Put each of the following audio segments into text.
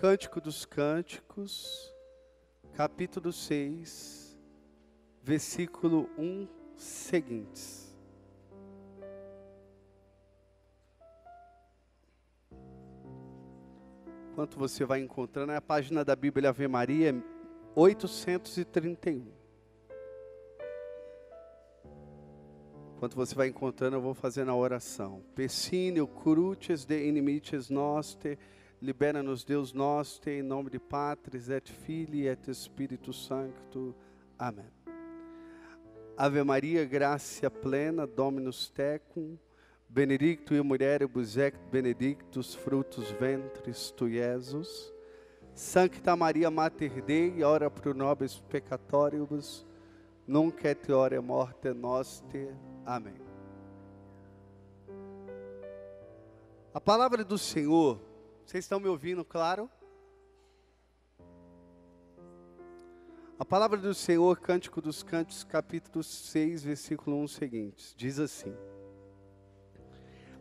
Cântico dos Cânticos, capítulo 6, versículo 1 seguintes. Enquanto você vai encontrando, é a página da Bíblia Ave Maria, 831. Enquanto você vai encontrando, eu vou fazendo a oração. Persíneo, cruces de inimites noster, libera-nos Deus nosso, em nome de Patris, et Filii, et Espírito Sancto. Amém. Ave Maria, gracia plena, Dominus tecum, benedictui mulieribus et benedictus fructus ventris tui, Jesus. Sancta Maria Mater Dei, ora pro nobis peccatoribus, nunc et hora morte noster. Amém. A palavra do Senhor, vocês estão me ouvindo, claro? A palavra do Senhor, Cântico dos Cânticos, capítulo 6, versículo 1 seguinte, diz assim: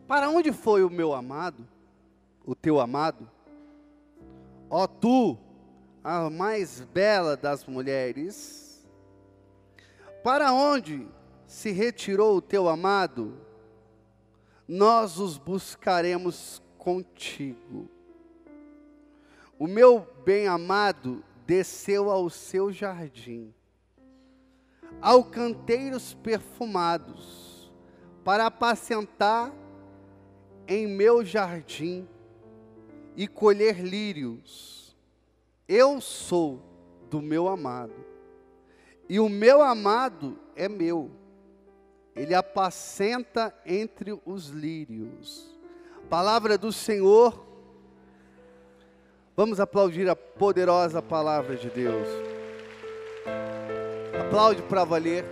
Para onde foi o meu amado, o teu amado? Ó tu, a mais bela das mulheres, para onde se retirou o teu amado? Nós os buscaremos contigo. O meu bem-amado desceu ao seu jardim, ao canteiros perfumados, para apacentar em meu jardim e colher lírios. Eu sou do meu amado, e o meu amado é meu. Ele apacenta entre os lírios. Palavra do Senhor. Vamos aplaudir a poderosa palavra de Deus. Aplaude para valer.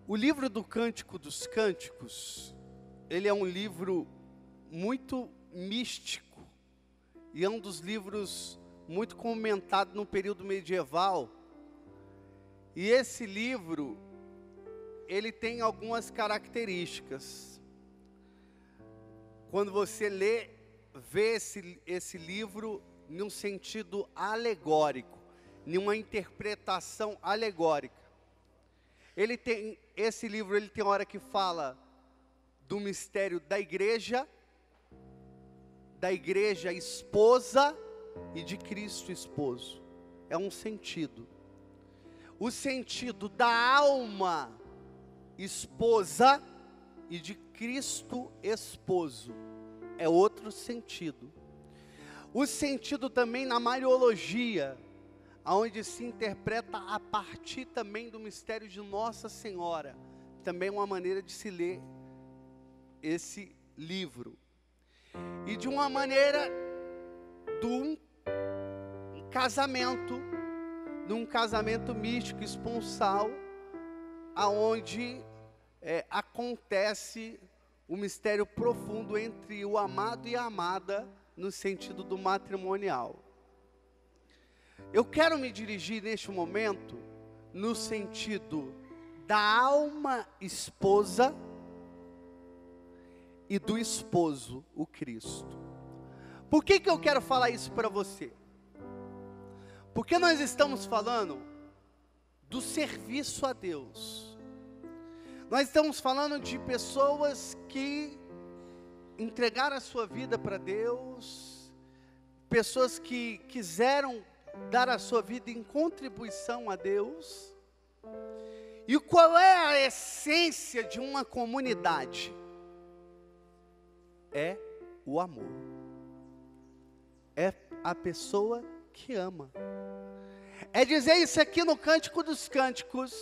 O livro do Cântico dos Cânticos, ele é um livro muito místico e é um dos livros muito comentado no período medieval. E esse livro, ele tem algumas características. Quando você vê esse livro num sentido alegórico, numa interpretação alegórica. Esse livro ele tem hora que fala do mistério da igreja esposa e de Cristo esposo. É um sentido. O sentido da alma esposa e de Cristo esposo é outro sentido. O sentido também na Mariologia, onde se interpreta a partir também do mistério de Nossa Senhora, também uma maneira de se ler esse livro. E de uma maneira de um casamento místico, esponsal, aonde acontece o mistério profundo entre o amado e a amada, no sentido do matrimonial. Eu quero me dirigir neste momento no sentido da alma esposa e do esposo, o Cristo. Por que eu quero falar isso para você? Porque nós estamos falando do serviço a Deus. Nós estamos falando de pessoas que entregaram a sua vida para Deus, pessoas que quiseram dar a sua vida em contribuição a Deus. E qual é a essência de uma comunidade? É o amor. É a pessoa que ama. É dizer isso aqui no Cântico dos Cânticos: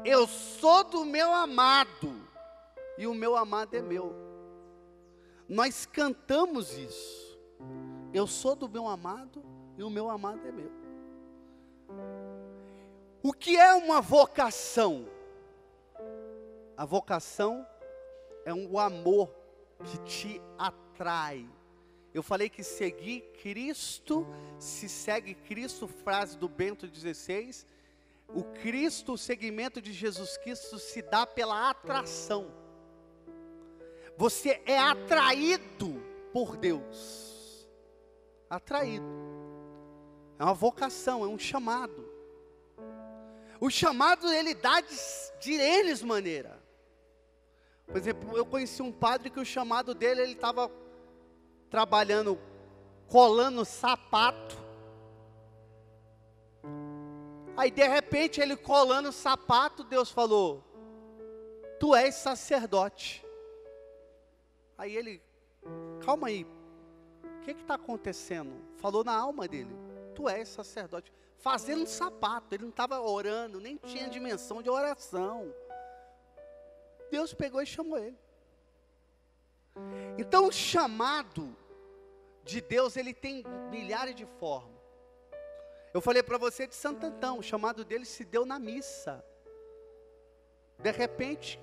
eu sou do meu amado e o meu amado é meu. Nós cantamos isso. Eu sou do meu amado e o meu amado é meu. O que é uma vocação? A vocação é um amor que te atrai. Eu falei que seguir Cristo, se segue Cristo, frase do Bento XVI, O Cristo, o segmento de Jesus Cristo se dá pela atração. Você é atraído por Deus. Atraído. É uma vocação, é um chamado. O chamado ele dá de N maneira. Por exemplo, eu conheci um padre que o chamado dele, ele estava trabalhando, colando sapato. Aí de repente ele colando sapato, Deus falou: tu és sacerdote. Aí ele, calma aí, o que está acontecendo? Falou na alma dele: tu és sacerdote. Fazendo sapato, ele não estava orando, nem tinha dimensão de oração. Deus pegou e chamou ele. Então o chamado de Deus, ele tem milhares de formas. Eu falei para você de Santo Antão, o chamado dele se deu na missa. De repente,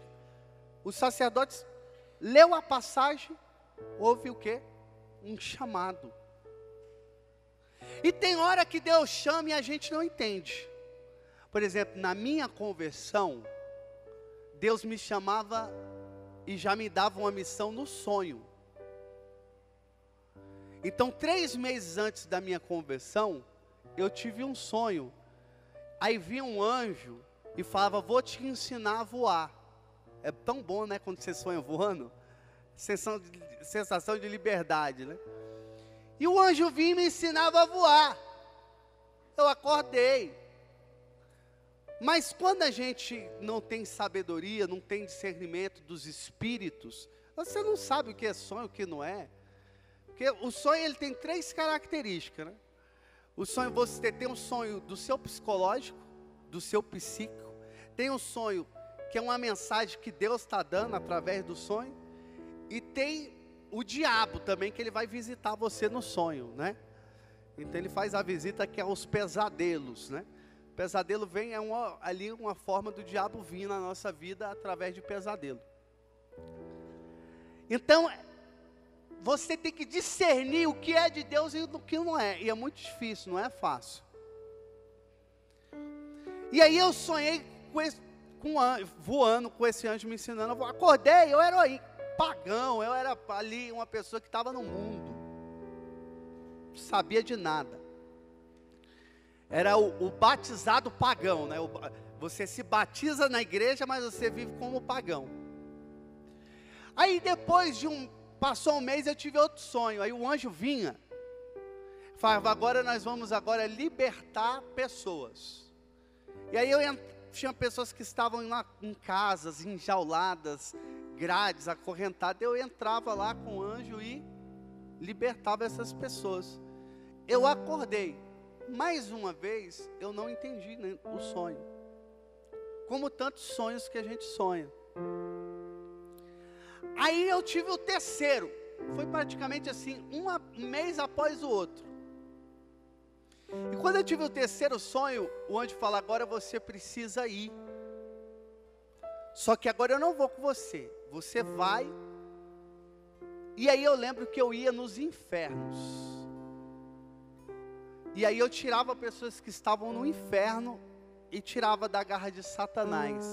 os sacerdotes leu a passagem, houve o quê? Um chamado. E tem hora que Deus chama e a gente não entende. Por exemplo, na minha conversão, Deus me chamava e já me dava uma missão no sonho. Então, 3 meses antes da minha conversão, eu tive um sonho. Aí vinha um anjo e falava: vou te ensinar a voar. É tão bom, né, quando você sonha voando? Sensação de liberdade, né? E o anjo vinha e me ensinava a voar. Eu acordei. Mas quando a gente não tem sabedoria, não tem discernimento dos espíritos, você não sabe o que é sonho, o que não é. Porque o sonho, ele tem 3 características, né? O sonho, você tem um sonho do seu psicológico, do seu psíquico. Tem um sonho que é uma mensagem que Deus está dando através do sonho. E tem o diabo também, que ele vai visitar você no sonho, né? Então ele faz a visita que é os pesadelos, né? Pesadelo vem, ali uma forma do diabo vir na nossa vida através de pesadelo. Então, você tem que discernir o que é de Deus e o que não é. E é muito difícil, não é fácil. E aí eu sonhei voando com esse anjo me ensinando a voar. Acordei, eu era pagão, eu era ali uma pessoa que estava no mundo. Não sabia de nada. Era o batizado pagão, né? Você se batiza na igreja, mas você vive como pagão. Aí depois passou um mês, eu tive outro sonho. Aí o anjo vinha, falava: agora nós vamos libertar pessoas. E aí tinha pessoas que estavam lá em casas, enjauladas, grades, acorrentadas. Eu entrava lá com o anjo e libertava essas pessoas. Eu acordei. Mais uma vez, eu não entendi, né, o sonho. Como tantos sonhos que a gente sonha. Aí eu tive o terceiro. Foi praticamente assim, um mês após o outro. E quando eu tive o terceiro sonho, o anjo fala: agora você precisa ir. Só que agora eu não vou com você. Você vai. E aí eu lembro que eu ia nos infernos. E aí eu tirava pessoas que estavam no inferno e tirava da garra de Satanás.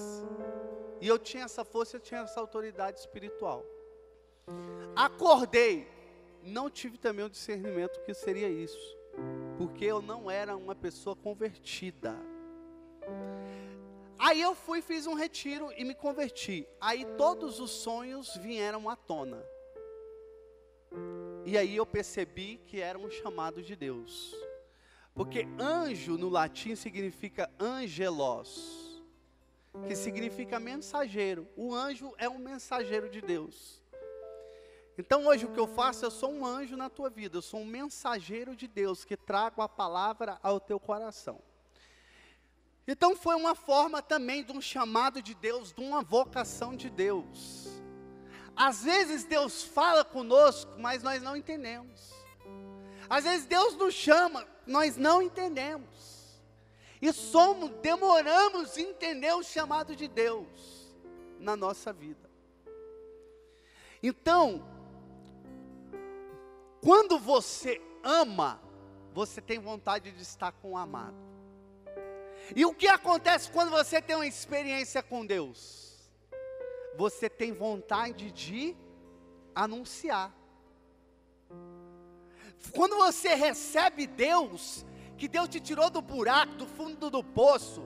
E eu tinha essa força, eu tinha essa autoridade espiritual. Acordei, não tive também o discernimento que seria isso, porque eu não era uma pessoa convertida. Aí eu fiz um retiro e me converti. Aí todos os sonhos vieram à tona. E aí eu percebi que era um chamado de Deus. Porque anjo no latim significa angelos, que significa mensageiro. O anjo é um mensageiro de Deus. Então hoje o que eu faço, eu sou um anjo na tua vida, eu sou um mensageiro de Deus, que trago a palavra ao teu coração. Então foi uma forma também de um chamado de Deus, de uma vocação de Deus. Às vezes Deus fala conosco, mas nós não entendemos. Às vezes Deus nos chama, nós não entendemos. E demoramos a entender o chamado de Deus na nossa vida. Então, quando você ama, você tem vontade de estar com o amado. E o que acontece quando você tem uma experiência com Deus? Você tem vontade de anunciar. Quando você recebe Deus, que Deus te tirou do buraco, do fundo do poço,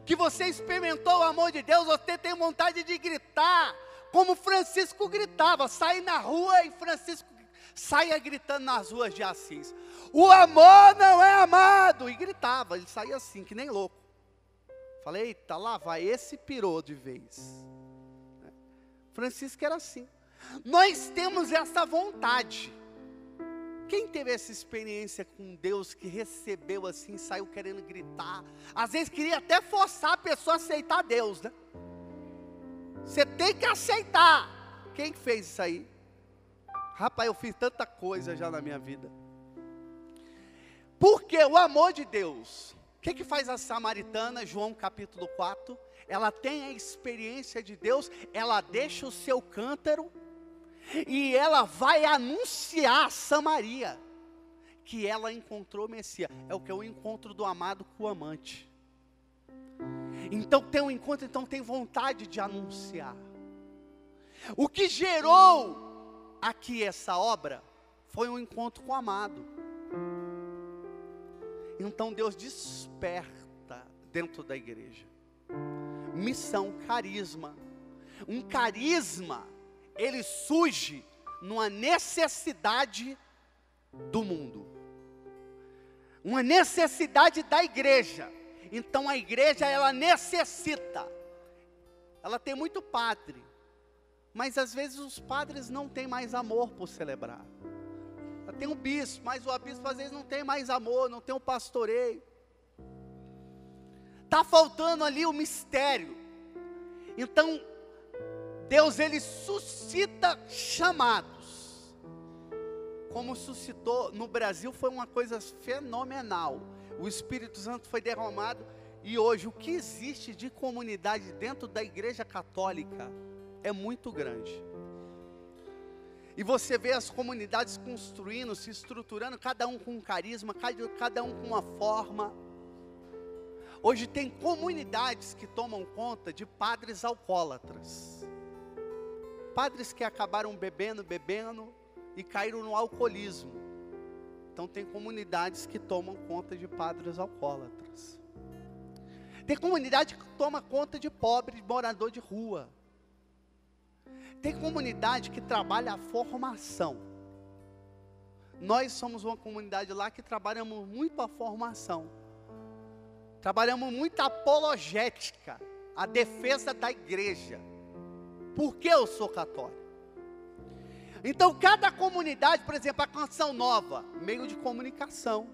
que você experimentou o amor de Deus, você tem vontade de gritar, como Francisco gritava, sair na rua e Francisco saia gritando nas ruas de Assis, o amor não é amado, e gritava, ele saía assim, que nem louco. Falei, eita, lá vai, esse pirou de vez. Francisco era assim. Nós temos essa vontade. Quem teve essa experiência com Deus, que recebeu assim, saiu querendo gritar, às vezes queria até forçar a pessoa a aceitar Deus, né? Você tem que aceitar. Quem fez isso aí? Rapaz, eu fiz tanta coisa já na minha vida. Porque o amor de Deus, o que faz a samaritana, João capítulo 4? Ela tem a experiência de Deus, ela deixa o seu cântaro, e ela vai anunciar a Samaria, que ela encontrou o Messias. É o que é o encontro do amado com o amante. Então tem um encontro, então tem vontade de anunciar. O que gerou aqui essa obra foi um encontro com o amado. Então Deus desperta dentro da igreja missão, carisma. Um carisma, ele surge numa necessidade do mundo, uma necessidade da igreja. Então a igreja, ela necessita, ela tem muito padre, mas às vezes os padres não têm mais amor por celebrar. Ela tem um bispo, mas o bispo às vezes não tem mais amor, não tem um pastoreio. Está faltando ali o mistério. Então Deus, ele suscita chamados, como suscitou no Brasil, foi uma coisa fenomenal. O Espírito Santo foi derramado, e hoje o que existe de comunidade dentro da igreja católica é muito grande. E você vê as comunidades construindo, se estruturando, cada um com um carisma, cada um com uma forma. Hoje tem comunidades que tomam conta de padres alcoólatras. Padres que acabaram bebendo e caíram no alcoolismo. Então tem comunidades que tomam conta de padres alcoólatras. Tem comunidade que toma conta de pobre, de morador de rua. Tem comunidade que trabalha a formação. Nós somos uma comunidade lá que trabalhamos muito a formação. Trabalhamos muito a apologética, a defesa da igreja. Por que eu sou católico? Então cada comunidade, por exemplo, a Canção Nova, meio de comunicação.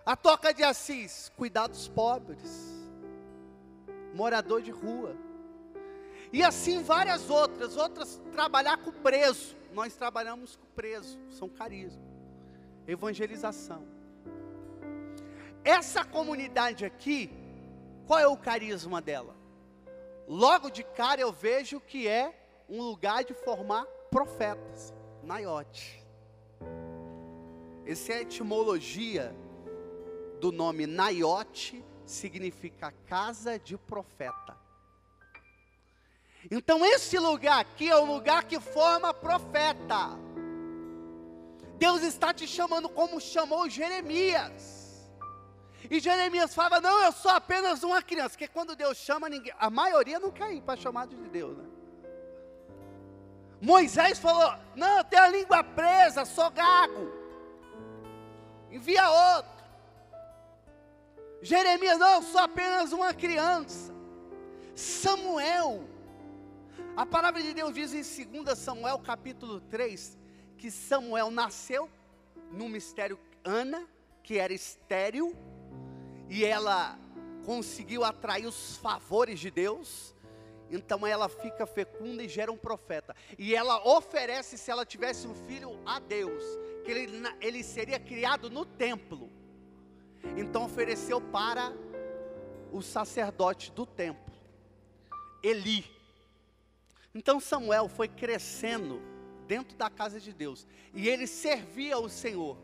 A Toca de Assis, cuidar dos pobres, morador de rua. E assim várias outras trabalhar com preso. Nós trabalhamos com preso, são carisma. Evangelização. Essa comunidade aqui, qual é o carisma dela? Logo de cara eu vejo que é um lugar de formar profetas, Naiote. Essa é a etimologia do nome Naiote, significa casa de profeta. Então esse lugar aqui é um lugar que forma profeta. Deus está te chamando como chamou Jeremias. E Jeremias falava, não, eu sou apenas uma criança. Porque quando Deus chama, a maioria não quer ir para chamado de Deus, né? Moisés falou, não, eu tenho a língua presa, sou gago. Envia outro. Jeremias, não, eu sou apenas uma criança. Samuel, a palavra de Deus diz em 2 Samuel capítulo 3, que Samuel nasceu no mistério Ana, que era estéril, e ela conseguiu atrair os favores de Deus, então ela fica fecunda e gera um profeta, e ela oferece, se ela tivesse um filho, a Deus, que ele seria criado no templo, então ofereceu para o sacerdote do templo, Eli. Então Samuel foi crescendo dentro da casa de Deus, e ele servia ao Senhor,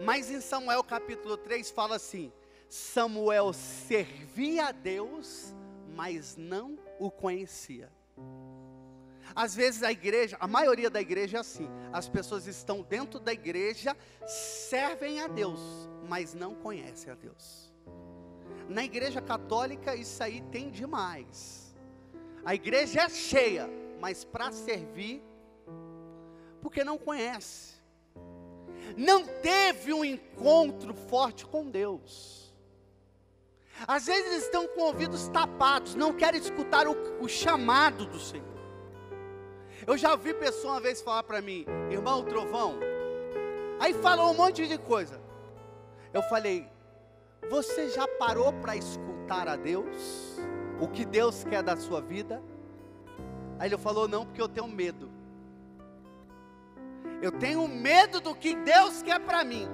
Mas em Samuel capítulo 3 fala assim: Samuel servia a Deus, mas não o conhecia. Às vezes a maioria da igreja é assim. As pessoas estão dentro da igreja, servem a Deus, mas não conhecem a Deus. Na igreja católica isso aí tem demais. A igreja é cheia, mas para servir, porque não conhece. Não teve um encontro forte com Deus. Às vezes estão com ouvidos tapados, não querem escutar o chamado do Senhor. Eu já vi pessoa uma vez falar para mim: irmão Trovão, aí falou um monte de coisa. Eu falei: você já parou para escutar a Deus? O que Deus quer da sua vida? Aí ele falou: não, porque eu tenho medo. Eu tenho medo do que Deus quer para mim.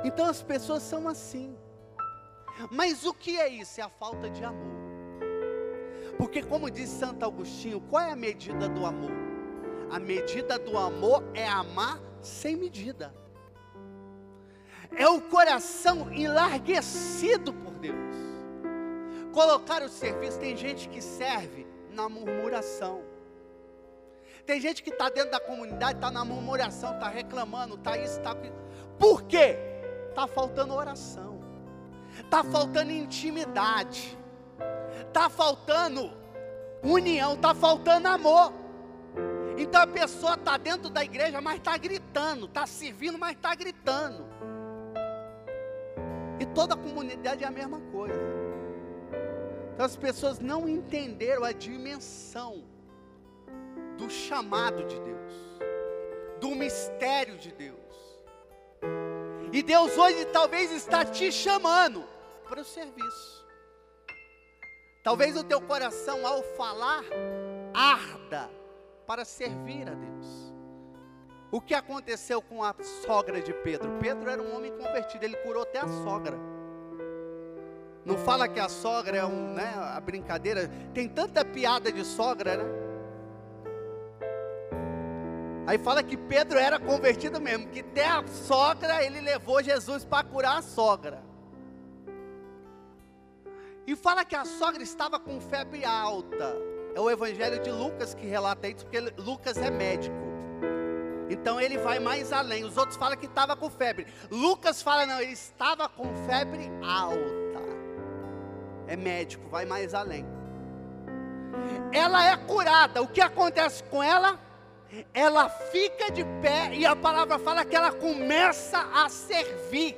Então as pessoas são assim. Mas o que é isso? É a falta de amor. Porque como diz Santo Agostinho, qual é a medida do amor? A medida do amor é amar sem medida. É o coração enlarguecido por Deus. Colocar o serviço, tem gente que serve na murmuração. Tem gente que está dentro da comunidade, está na murmuração, está reclamando, está isso, está aquilo. Por quê? Está faltando oração. Está faltando intimidade. Está faltando união, está faltando amor. Então a pessoa está dentro da igreja, mas está gritando, está servindo, mas está gritando. E toda a comunidade é a mesma coisa. Então as pessoas não entenderam a dimensão do chamado de Deus, do mistério de Deus. E Deus hoje talvez está te chamando para o serviço. Talvez o teu coração, ao falar, arda para servir a Deus. O que aconteceu com a sogra de Pedro? Pedro era um homem convertido, ele curou até a sogra. Não fala que a sogra é a brincadeira, tem tanta piada de sogra, né? Aí fala que Pedro era convertido mesmo, que até a sogra ele levou Jesus para curar a sogra. E fala que a sogra estava com febre alta. É o evangelho de Lucas que relata isso, porque Lucas é médico. Então ele vai mais além. Os outros falam que estava com febre. Lucas fala, não, ele estava com febre alta. É médico, vai mais além. Ela é curada. O que acontece com ela? Ela fica de pé e a palavra fala que ela começa a servir.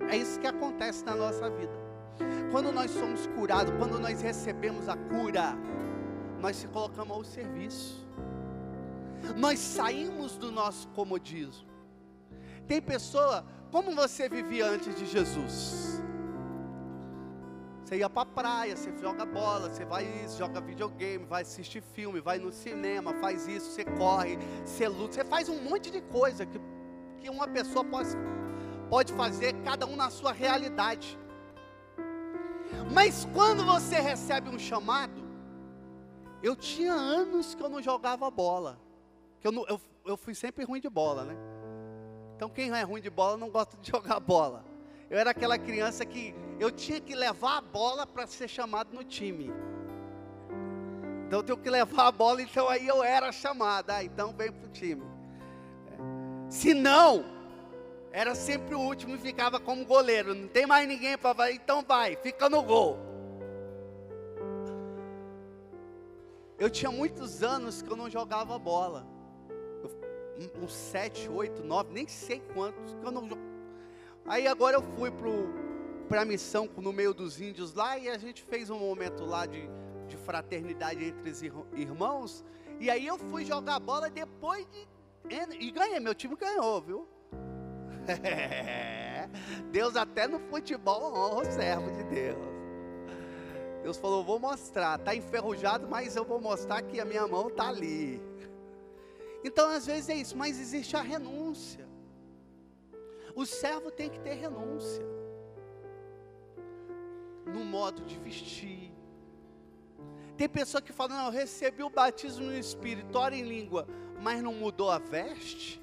É isso que acontece na nossa vida. Quando nós somos curados, quando nós recebemos a cura, nós se colocamos ao serviço. Nós saímos do nosso comodismo. Tem pessoa, como você vivia antes de Jesus? Você ia para a praia, você joga bola, você vai isso, joga videogame, vai assistir filme, vai no cinema, faz isso, você corre, você luta, você faz um monte de coisa que uma pessoa pode fazer, cada um na sua realidade. Mas quando você recebe um chamado, eu tinha anos que eu não jogava bola, que eu fui sempre ruim de bola, né? Então quem é ruim de bola não gosta de jogar bola. Eu era aquela criança que eu tinha que levar a bola para ser chamado no time. Então eu tenho que levar a bola, então aí eu era chamado. Então vem para o time. Se não, era sempre o último e ficava como goleiro. Não tem mais ninguém para então vai, fica no gol. Eu tinha muitos anos que eu não jogava bola. Uns 7, 8, 9, nem sei quantos que eu não jogava. Aí agora eu fui para a missão no meio dos índios lá, e a gente fez um momento lá de fraternidade entre os irmãos, e aí eu fui jogar bola depois e ganhei, meu time ganhou, viu? Deus até no futebol honra o servo de Deus. Deus falou, vou mostrar, está enferrujado, mas eu vou mostrar que a minha mão está ali. Então às vezes é isso, mas existe a renúncia. O servo tem que ter renúncia no modo de vestir. Tem pessoa que fala, não, eu recebi o batismo no Espírito, ora em língua, mas não mudou a veste.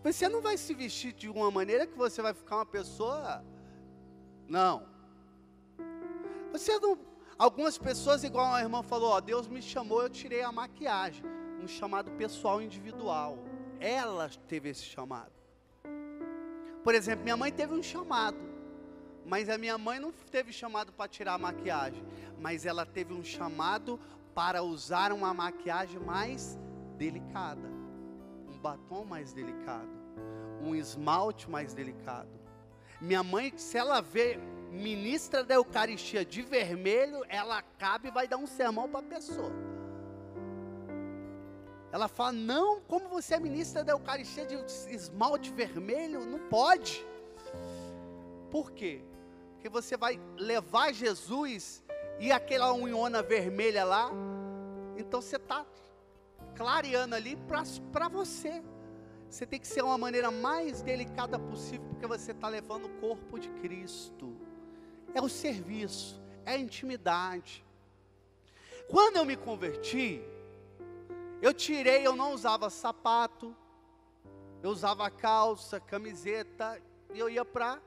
Você não vai se vestir de uma maneira que você vai ficar uma pessoa... Não. Você não... Algumas pessoas, igual a irmã falou, ó, Deus me chamou, eu tirei a maquiagem. Um chamado pessoal individual. Ela teve esse chamado. Por exemplo, minha mãe teve um chamado. Mas a minha mãe não teve chamado para tirar a maquiagem. Mas ela teve um chamado para usar uma maquiagem mais delicada. Um batom mais delicado. Um esmalte mais delicado. Minha mãe, se ela vê ministra da Eucaristia de vermelho, ela acaba e vai dar um sermão para a pessoa. Ela fala, não, como você é ministra da Eucaristia de esmalte vermelho? Não pode. Por quê? Porque você vai levar Jesus e aquela unhona vermelha lá, então você está clareando ali para você. Você tem que ser uma maneira mais delicada possível, porque você está levando o corpo de Cristo. É o serviço, é a intimidade. Quando eu me converti, eu não usava sapato, eu usava calça, camiseta, e eu ia para...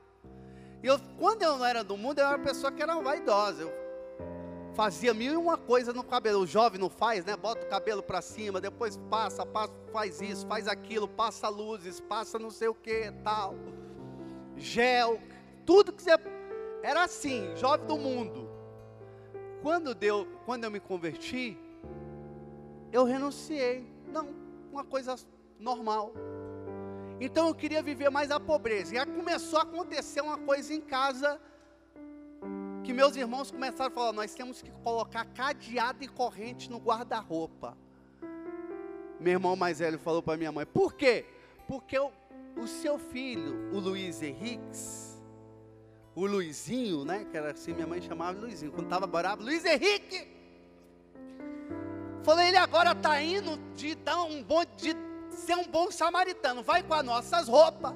Quando eu não era do mundo, eu era uma pessoa que era vaidosa, eu fazia mil e uma coisa no cabelo. O jovem não faz, né? Bota o cabelo para cima, depois passa, faz isso, faz aquilo, passa luzes, passa não sei o que, tal, gel, tudo que você... Era assim, jovem do mundo. Quando eu me converti, eu renunciei. Não, uma coisa normal. Então eu queria viver mais a pobreza. E aí começou a acontecer uma coisa em casa, que meus irmãos começaram a falar, nós temos que colocar cadeado e corrente no guarda-roupa. Meu irmão mais velho falou para minha mãe, por quê? Porque o seu filho, o Luiz Henrique, o Luizinho, né, que era assim, minha mãe chamava Luizinho, quando estava bravo, Luiz Henrique, falei, ele agora está indo de ser um bom samaritano, vai com as nossas roupas,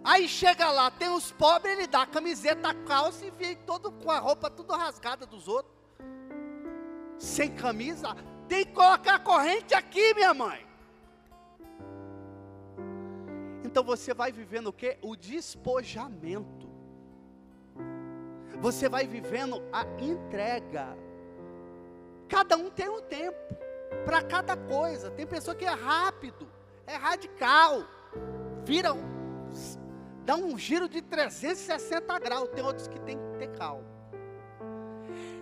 aí chega lá, tem os pobres, ele dá a camiseta, a calça e vem todo com a roupa tudo rasgada dos outros, sem camisa, tem que colocar a corrente aqui, minha mãe. Então você vai vivendo o quê? O despojamento. Você vai vivendo a entrega. Cada um tem um tempo para cada coisa. Tem pessoa que é rápido, é radical, dá um giro de 360 graus. Tem outros que tem que ter calma.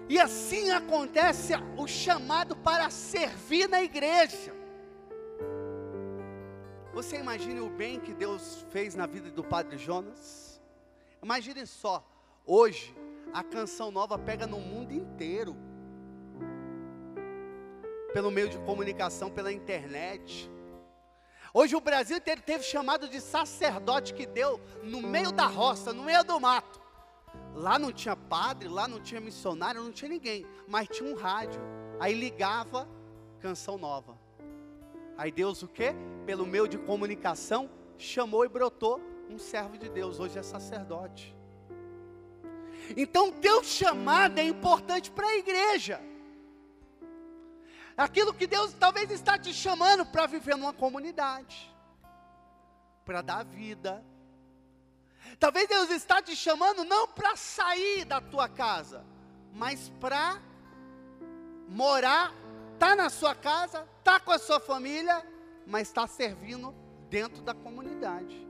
E assim acontece o chamado para servir na igreja. Você imagine o bem que Deus fez na vida do Padre Jonas? Imagine só, hoje a canção nova pega no mundo inteiro, pelo meio de comunicação, pela internet. Hoje o Brasil inteiro teve chamado de sacerdote que deu no meio da roça, no meio do mato. Lá não tinha padre, lá não tinha missionário, não tinha ninguém, mas tinha um rádio. Aí ligava, canção nova. Aí Deus o quê? Pelo meio de comunicação, chamou e brotou um servo de Deus, hoje é sacerdote. Então teu chamado é importante para a igreja. Aquilo que Deus talvez está te chamando para viver numa comunidade, para dar vida. Talvez Deus está te chamando não para sair da tua casa, mas para morar, tá na sua casa, tá com a sua família, mas está servindo dentro da comunidade.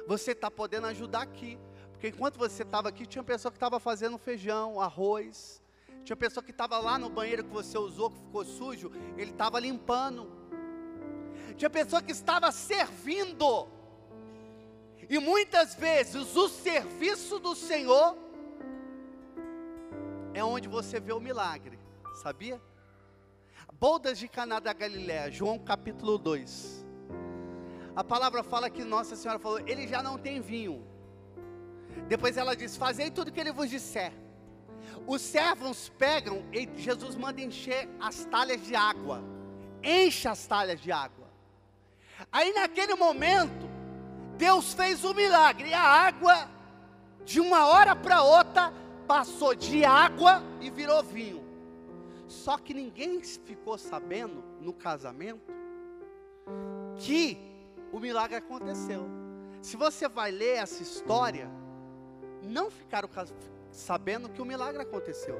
Você está podendo ajudar aqui, porque enquanto você estava aqui, tinha pessoa que estava fazendo feijão, arroz, tinha pessoa que estava lá no banheiro que você usou, que ficou sujo, ele estava limpando, tinha pessoa que estava servindo, e muitas vezes o serviço do Senhor é onde você vê o milagre, sabia? Bodas de Caná da Galileia, João capítulo 2, a palavra fala que Nossa Senhora falou, ele já não tem vinho. Depois ela diz, fazei tudo o que ele vos disser. Os servos pegam e Jesus manda encher as talhas de água. Enche as talhas de água. Aí naquele momento, Deus fez um milagre. E a água, de uma hora para outra, passou de água e virou vinho. Só que ninguém ficou sabendo, no casamento, que o milagre aconteceu. Se você vai ler essa história, não ficaram sabendo que o milagre aconteceu.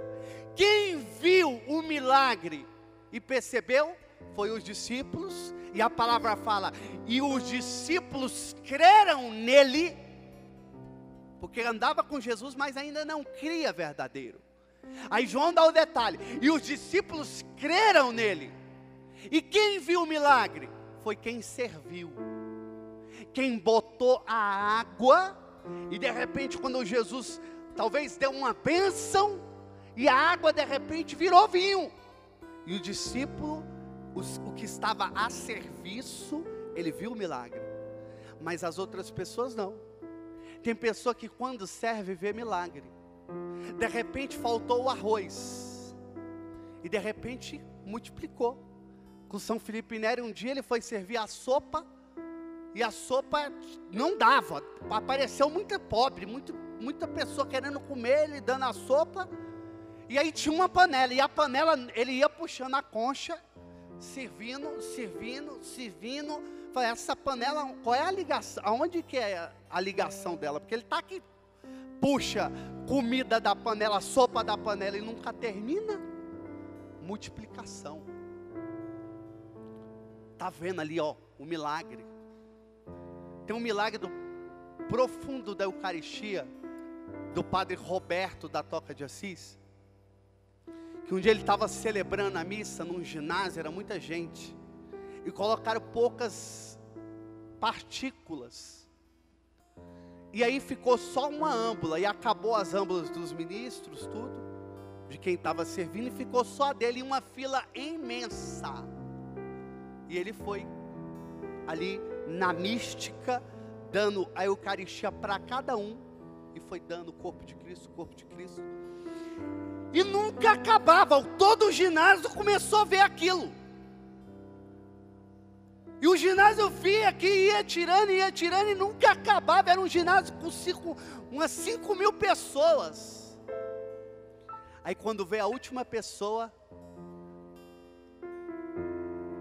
Quem viu o milagre e percebeu foi os discípulos, e a palavra fala, e os discípulos creram nele, porque andava com Jesus, mas ainda não cria verdadeiro. Aí João dá o detalhe, e os discípulos creram nele. E quem viu o milagre? Foi quem serviu, quem botou a água, e de repente quando Jesus talvez deu uma bênção, e a água de repente virou vinho, e o discípulo, o que estava a serviço, ele viu o milagre, mas as outras pessoas não. Tem pessoa que quando serve vê milagre, de repente faltou o arroz, e de repente multiplicou. Com São Felipe Neri, um dia ele foi servir a sopa, e a sopa não dava, apareceu muita pobre, muita pessoa querendo comer, ele dando a sopa, e aí tinha uma panela, e a panela, ele ia puxando a concha, servindo, falei, essa panela, qual é a ligação, aonde que é a ligação dela, porque ele está aqui, puxa comida da panela, sopa da panela, e nunca termina. Multiplicação. Está vendo ali, ó, o milagre. Tem um milagre profundo da Eucaristia, do Padre Roberto da Toca de Assis, que um dia ele estava celebrando a missa num ginásio, era muita gente, e colocaram poucas partículas, e aí ficou só uma âmbula, e acabou as âmbulas dos ministros, tudo, de quem estava servindo, e ficou só a dele, em uma fila imensa, e ele foi ali na mística, dando a Eucaristia para cada um, e foi dando o corpo de Cristo, e nunca acabava, todo o ginásio começou a ver aquilo, e o ginásio via que ia tirando, e nunca acabava, era um ginásio com umas 5.000 pessoas, aí quando veio a última pessoa,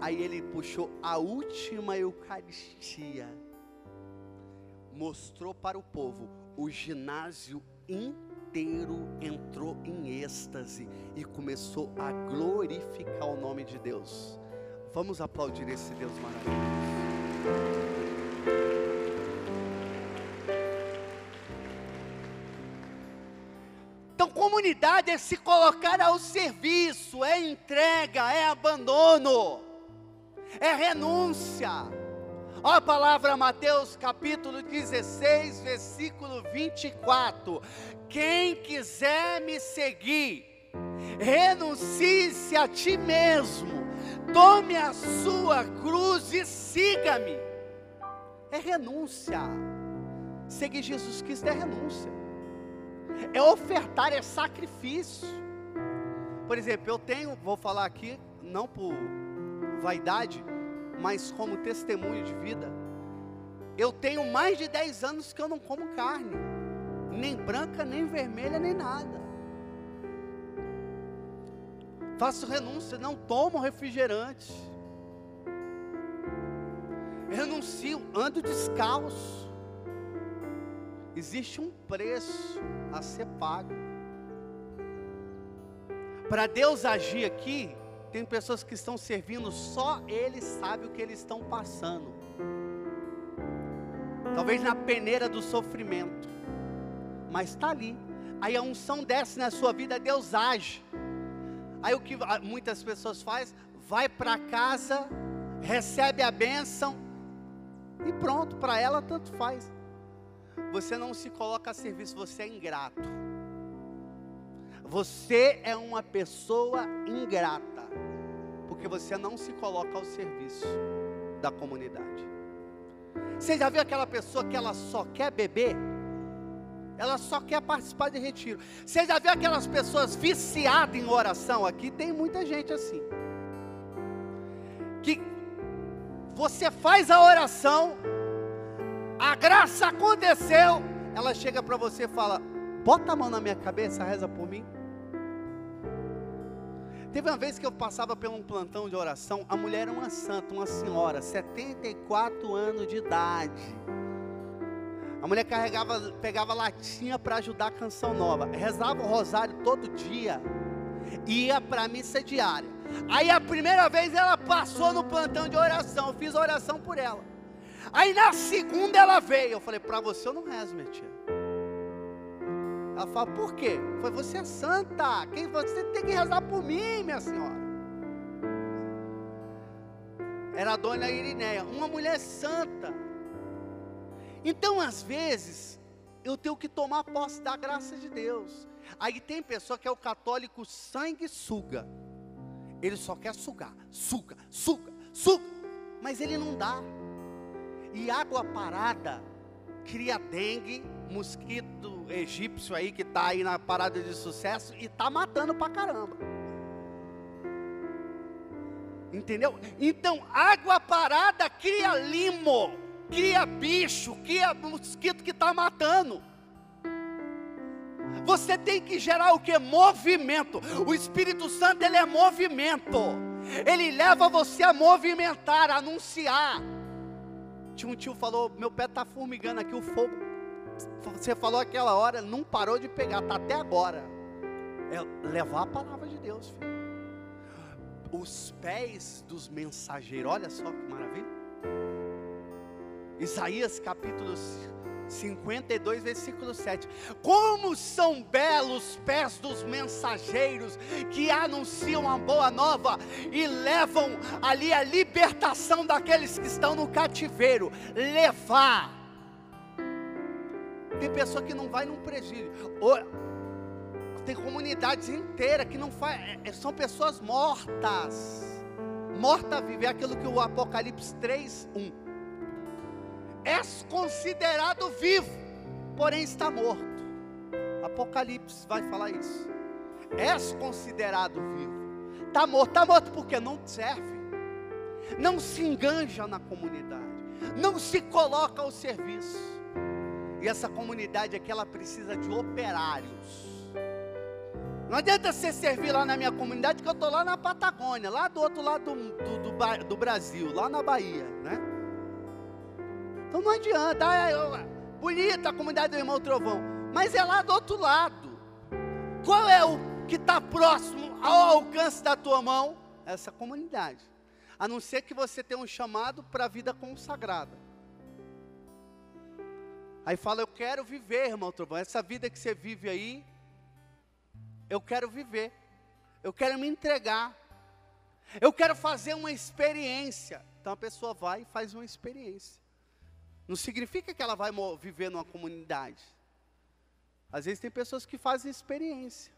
aí ele puxou a última Eucaristia, mostrou para o povo, o ginásio inteiro entrou em êxtase, e começou a glorificar o nome de Deus. Vamos aplaudir esse Deus maravilhoso. Então, comunidade é se colocar ao serviço, é entrega, é abandono, é renúncia. Olha a palavra, Mateus capítulo 16, versículo 24. Quem quiser me seguir, renuncie-se a ti mesmo, tome a sua cruz e siga-me. É renúncia. Seguir Jesus Cristo é renúncia, é ofertar, é sacrifício. Por exemplo, vou falar aqui, não por vaidade, mas como testemunho de vida, eu tenho mais de 10 anos que eu não como carne, nem branca, nem vermelha, nem nada. Faço renúncia, não tomo refrigerante, renuncio, ando descalço. Existe um preço a ser pago. Para Deus agir aqui, tem pessoas que estão servindo, só Ele sabe o que eles estão passando. Talvez na peneira do sofrimento, mas está ali. Aí a unção desce na sua vida, Deus age. Aí o que muitas pessoas fazem, vai para casa, recebe a bênção, e pronto, para ela tanto faz. Você não se coloca a serviço, você é ingrato. Você é uma pessoa ingrata, porque você não se coloca ao serviço da comunidade. Você já viu aquela pessoa que ela só quer beber? Ela só quer participar de retiro. Você já viu aquelas pessoas viciadas em oração? Aqui tem muita gente assim, que você faz a oração, a graça aconteceu, ela chega para você e fala, bota a mão na minha cabeça, reza por mim. Teve uma vez que eu passava por um plantão de oração, a mulher era uma santa, uma senhora, 74 anos de idade. A mulher pegava latinha para ajudar a Canção Nova, rezava o rosário todo dia, ia para a missa diária. Aí a primeira vez ela passou no plantão de oração, eu fiz a oração por ela. Aí na segunda ela veio, eu falei, para você eu não rezo, minha tia. Ela fala, por quê? Eu falei, você é santa, você tem que rezar por mim, minha senhora. Era a dona Irineia, uma mulher santa. Então às vezes, eu tenho que tomar posse da graça de Deus. Aí tem pessoa que é o católico sanguessuga. Ele só quer sugar, suga, mas ele não dá. E água parada cria dengue, mosquito egípcio aí que está aí na parada de sucesso e está matando pra caramba. Entendeu? Então água parada cria limo, cria bicho, cria mosquito que está matando. Você tem que gerar o que? Movimento. O Espírito Santo, ele é movimento. Ele leva você a movimentar, a anunciar. Tinha um tio que falou, meu pé está formigando aqui, o fogo. Você falou aquela hora, não parou de pegar, está até agora. É levar a palavra de Deus, filho. Os pés dos mensageiros, olha só que maravilha. Isaías capítulo 52, versículo 7. Como são belos os pés dos mensageiros que anunciam a boa nova e levam ali a libertação daqueles que estão no cativeiro. Levar. Tem pessoa que não vai num presídio. Tem comunidades inteiras que não faz, são pessoas mortas. Morta vive, é aquilo que o Apocalipse 3:1. És considerado vivo, porém está morto. Apocalipse vai falar isso. És considerado vivo. Está morto porque não te serve. Não se enganja na comunidade. Não se coloca ao serviço. E essa comunidade aqui, ela precisa de operários. Não adianta você servir lá na minha comunidade, que eu estou lá na Patagônia, lá do outro lado do Brasil, lá na Bahia, né? Então não adianta, bonita a comunidade do irmão Trovão, mas é lá do outro lado. Qual é o que está próximo ao alcance da tua mão? Essa comunidade. A não ser que você tenha um chamado para a vida consagrada. Aí fala, eu quero viver, irmão Trovão, essa vida que você vive aí, eu quero viver, eu quero me entregar, eu quero fazer uma experiência. Então a pessoa vai e faz uma experiência. Não significa que ela vai viver numa comunidade. Às vezes tem pessoas que fazem experiência.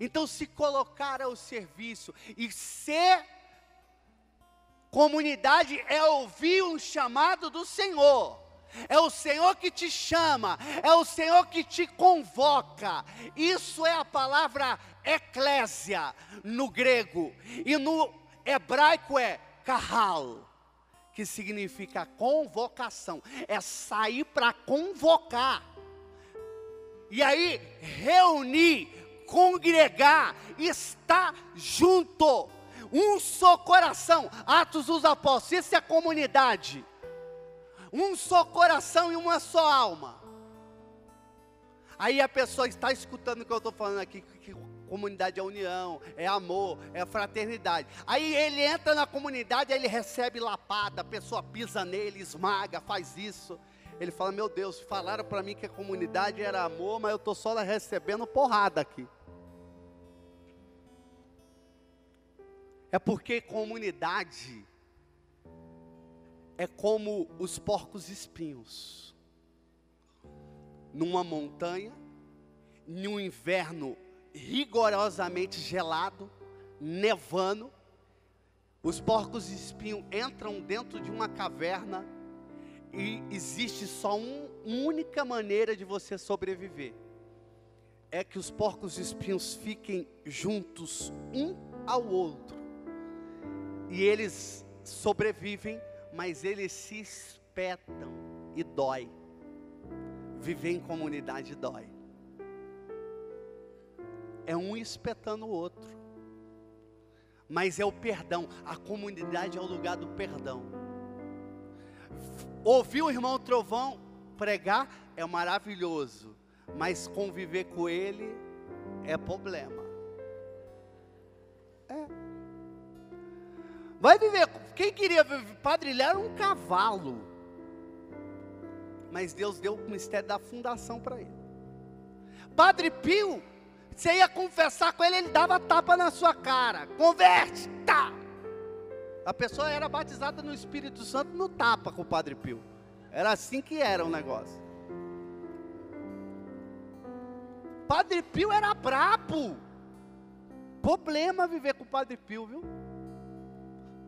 Então se colocar ao serviço e ser comunidade é ouvir um chamado do Senhor. É o Senhor que te chama, é o Senhor que te convoca. Isso é a palavra eclésia no grego, e no hebraico é kahal, que significa convocação, é sair para convocar, e aí reunir, congregar, estar junto, um só coração. Atos dos Apóstolos, isso é comunidade. Um só coração e uma só alma. Aí a pessoa está escutando o que eu estou falando aqui, que comunidade é união, é amor, é fraternidade. Aí ele entra na comunidade, aí ele recebe lapada, a pessoa pisa nele, esmaga, faz isso. Ele fala, meu Deus, falaram para mim que a comunidade era amor, mas eu estou só recebendo porrada aqui. É porque comunidade é como os porcos espinhos. Numa montanha, em um inverno rigorosamente gelado, nevando, os porcos espinhos entram dentro de uma caverna e existe só uma única maneira de você sobreviver. É que os porcos espinhos fiquem juntos um ao outro. E eles sobrevivem, mas eles se espetam e dói. Viver em comunidade dói. É um espetando o outro. mas é o perdão. A comunidade é o lugar do perdão. Ouvir o irmão Trovão pregar é maravilhoso, mas conviver com ele é problema. Vai viver, quem queria viver? Padre Léo era um cavalo, mas Deus deu o mistério da fundação para ele. Padre Pio, você ia confessar com ele, ele dava tapa na sua cara, converte, tá. A pessoa era batizada no Espírito Santo no tapa com o Padre Pio. Era assim que era o negócio. Padre Pio era brabo. Problema viver com o Padre Pio, viu?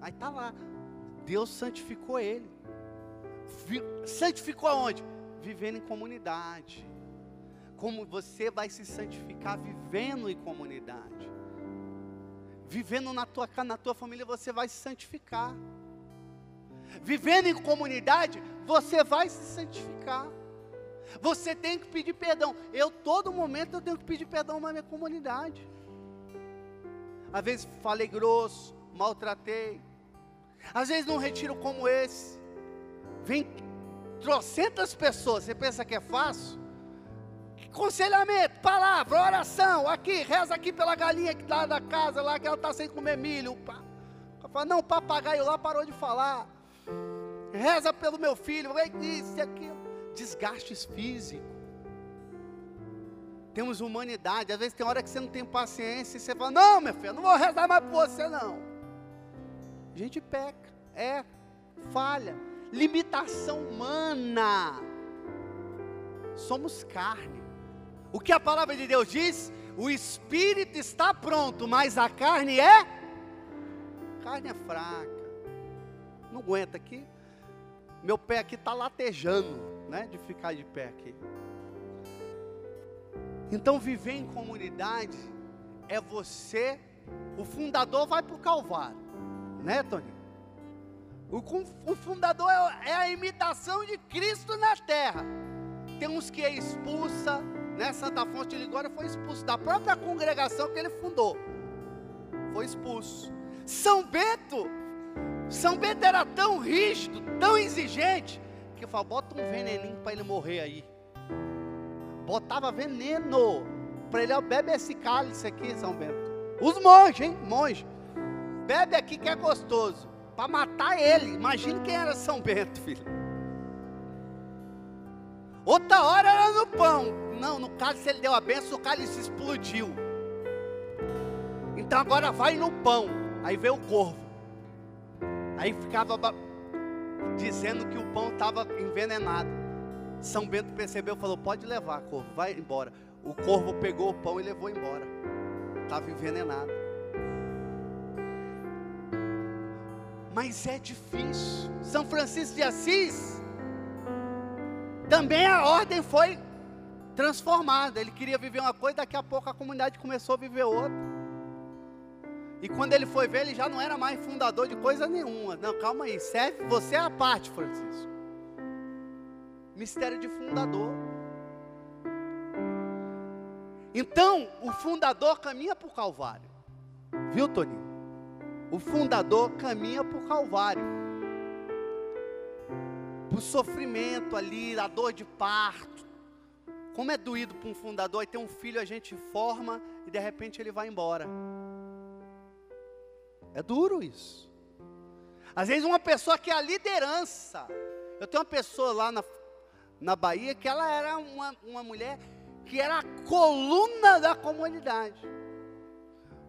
Aí tá lá, Deus santificou ele. Santificou aonde? Vivendo em comunidade. Como você vai se santificar vivendo em comunidade? Vivendo na tua família, você vai se santificar. Vivendo em comunidade, você vai se santificar. Você tem que pedir perdão. Todo momento eu tenho que pedir perdão na minha comunidade. Às vezes falei grosso, maltratei. Às vezes num retiro como esse, vem trocentas pessoas, você pensa que é fácil? Aconselhamento, palavra, oração, aqui, reza aqui pela galinha que está da casa lá, que ela está sem comer milho. Fala, não, o papagaio lá parou de falar. Reza pelo meu filho, isso e aquilo. Desgastes físicos. Temos humanidade, às vezes tem hora que você não tem paciência, e você fala, não, meu filho, não vou rezar mais por você não. A gente peca, falha, limitação humana. Somos carne. O que a palavra de Deus diz? O espírito está pronto, mas a carne é fraca. Não aguenta aqui. Meu pé aqui está latejando, né? De ficar de pé aqui. Então viver em comunidade é você. O fundador vai para o Calvário, né, Tony? O fundador é a imitação de Cristo na terra. Tem uns que expulsa, né? Santa Fonte de Ligório foi expulso da própria congregação que ele fundou. Foi expulso. São Bento era tão rígido, tão exigente, que falou, bota um veneninho para ele morrer aí. Botava veneno para ele, bebe esse cálice aqui, São Bento. Os monges, hein? Monge. Bebe aqui que é gostoso. Para matar ele. Imagina quem era São Bento, filho. Outra hora era no pão. Não, no cálice ele deu a benção, o cálice explodiu. Então agora vai no pão. Aí veio o corvo. Aí ficava dizendo que o pão estava envenenado. São Bento percebeu e falou, pode levar, corvo, vai embora. O corvo pegou o pão e levou embora. Estava envenenado. Mas é difícil. São Francisco de Assis, também a ordem foi transformada. Ele queria viver uma coisa, daqui a pouco a comunidade começou a viver outra. E quando ele foi ver, ele já não era mais fundador de coisa nenhuma. Não, calma aí, serve, você é a parte, Francisco. Mistério de fundador. Então, o fundador caminha para o Calvário. Viu, Toninho? O fundador caminha para o Calvário. Para o sofrimento ali, a dor de parto. Como é doído para um fundador, e tem um filho, a gente forma, e de repente ele vai embora. É duro isso. Às vezes uma pessoa que é a liderança. Eu tenho uma pessoa lá na Bahia, que ela era uma mulher que era a coluna da comunidade.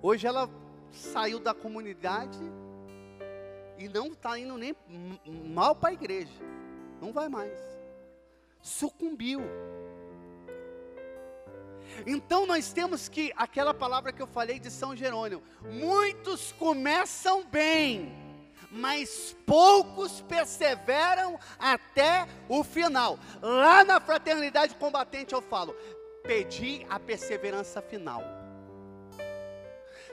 Hoje ela saiu da comunidade e não está indo nem mal para a igreja. Não vai mais. Sucumbiu. Então nós temos que, aquela palavra que eu falei de São Jerônimo, muitos começam bem, mas poucos perseveram até o final. Lá na Fraternidade Combatente eu falo, pedi a perseverança final.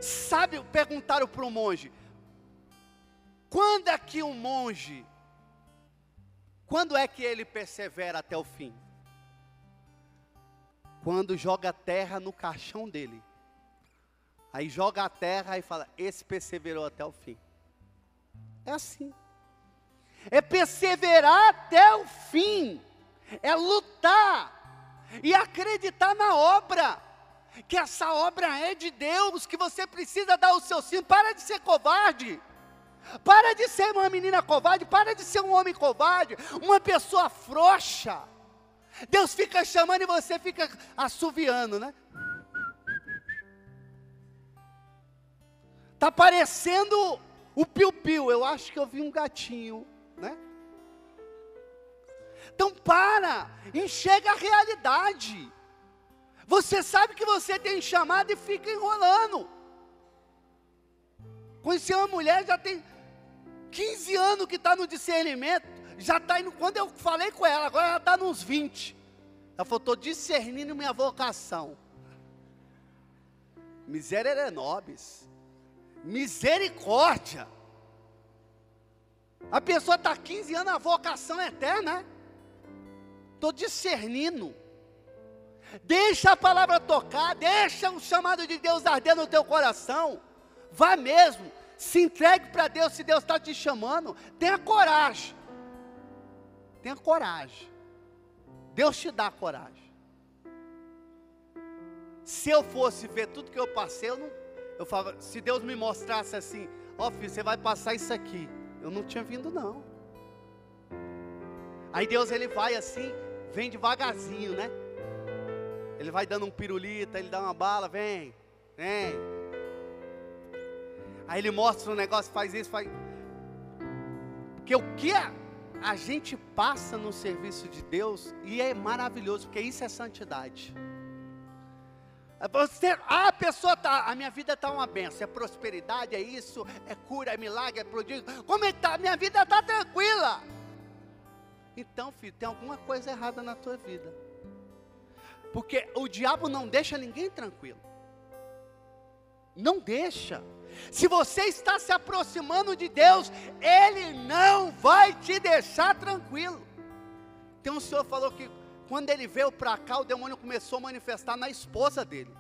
Sabe, perguntaram para o monge, quando é que ele persevera até o fim? Quando joga terra no caixão dele. Aí joga a terra e fala, esse perseverou até o fim. É assim. É perseverar até o fim. É lutar e acreditar na obra. Que essa obra é de Deus, que você precisa dar o seu sim. Para de ser covarde. Para de ser uma menina covarde, para de ser um homem covarde, uma pessoa frouxa. Deus fica chamando e você fica assoviando, né? Está parecendo o piu-piu, eu acho que eu vi um gatinho, né? Então enxerga a realidade. Você sabe que você tem chamado e fica enrolando. Conheci uma mulher, já tem 15 anos que está no discernimento, já está indo, quando eu falei com ela, agora ela está nos 20. Ela falou, estou discernindo minha vocação. Miserere nobis. Misericórdia. A pessoa está 15 anos, a vocação é eterna. Estou discernindo. Deixa a palavra tocar, deixa o chamado de Deus arder no teu coração. Vá mesmo, se entregue para Deus, se Deus está te chamando, tenha coragem. Tenha coragem. Deus te dá coragem. Se eu fosse ver tudo que eu passei, eu falava, se Deus me mostrasse assim, ó filho, você vai passar isso aqui, eu não tinha vindo não. Aí Deus, ele vai assim, vem devagarzinho, né? Ele vai dando um pirulito, ele dá uma bala, vem. Aí ele mostra um negócio, faz isso, faz... Porque o que a gente passa no serviço de Deus, e é maravilhoso, porque isso é santidade. A pessoa a minha vida está uma benção, é prosperidade, é isso, é cura, é milagre, é prodígio. Como é que está? Minha vida está tranquila. Então, filho, tem alguma coisa errada na tua vida. Porque o diabo não deixa ninguém tranquilo. Não deixa. Se você está se aproximando de Deus, Ele não vai te deixar tranquilo. Tem um senhor que falou que quando ele veio para cá, o demônio começou a manifestar na esposa dele.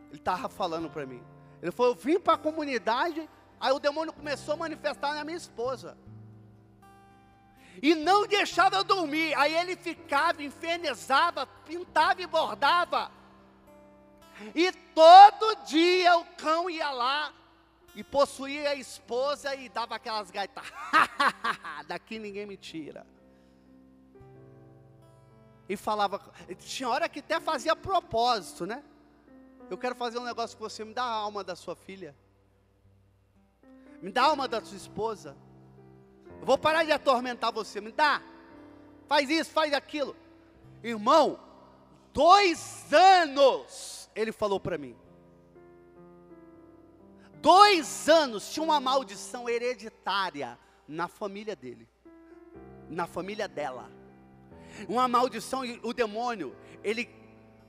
Ele estava falando para mim. Ele falou, eu vim para a comunidade, aí o demônio começou a manifestar na minha esposa. E não deixava eu dormir. Aí ele ficava, infernizava, pintava e bordava. E todo dia o cão ia lá e possuía a esposa e dava aquelas gaitas. Daqui ninguém me tira. E falava, tinha hora que até fazia propósito, né? Eu quero fazer um negócio com você, me dá a alma da sua filha. Me dá a alma da sua esposa. Eu vou parar de atormentar você, me dá. Faz isso, faz aquilo. Irmão, 2 anos, ele falou para mim. 2 anos, tinha uma maldição hereditária na família dele. Na família dela. Uma maldição, o demônio,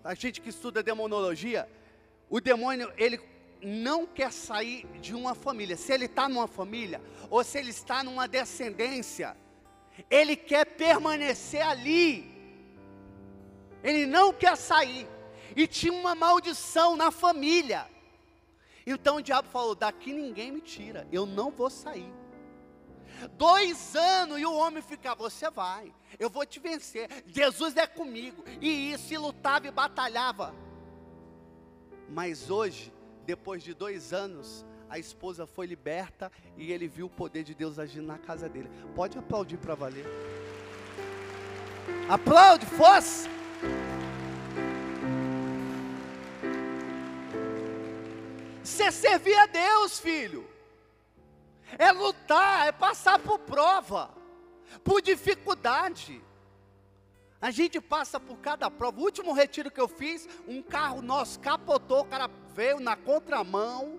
a gente que estuda demonologia, o demônio, ele não quer sair de uma família. Se ele está numa família, ou se ele está numa descendência, ele quer permanecer ali. Ele não quer sair. E tinha uma maldição na família. Então o diabo falou, daqui ninguém me tira, eu não vou sair. 2 anos e o homem ficava, você vai, eu vou te vencer, Jesus é comigo. E isso, e lutava e batalhava. Mas hoje, depois de 2 anos, a esposa foi liberta e ele viu o poder de Deus agindo na casa dele. Pode aplaudir para valer. Aplaude, força. Você servir a Deus, filho. É lutar, é passar por prova, por dificuldade. A gente passa por cada prova. O último retiro que eu fiz, um carro nosso capotou, o cara veio na contramão,